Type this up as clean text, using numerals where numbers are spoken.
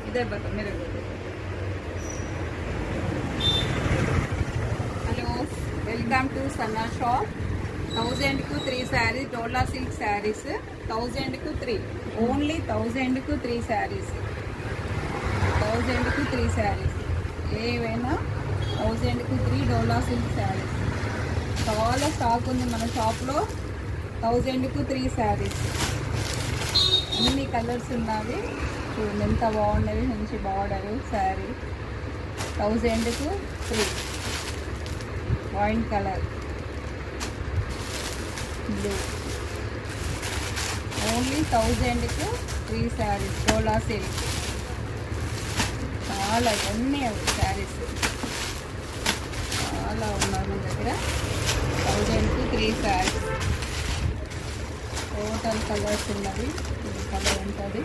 इधर बताओ मेरे को। Hello, welcome to Sanna shop. 1000 को 3 శారీస్ డోలా సిల్క్ శారీస్ 1000 को 3 ఓన్లీ 1000 को 3 శారీస్ 1000 को 3 శారీస్ ఏవైనా 1000 को 3 డోలా సిల్క్ శారీస్ చాలా స్టాక్ ఉంది మన షాప్లో 1000 को 3 శారీస్ అన్ని కలర్స్ ఉన్నవి చూడండి ఎంత బాగున్నవి మంచి బార్డర్ శారీ 1000 को 3 వైన్ కలర్ బ్లూ ఓన్లీ 1000 को 3 శారీస్ డోలా సిల్క్ చాలా అన్నీ శారీస్ చాలా ఉన్నాయి మన దగ్గర 1000 को 3 శారీస్ టోటల్ కలర్స్ ఉన్నది ఇది కలర్ ఉంటుంది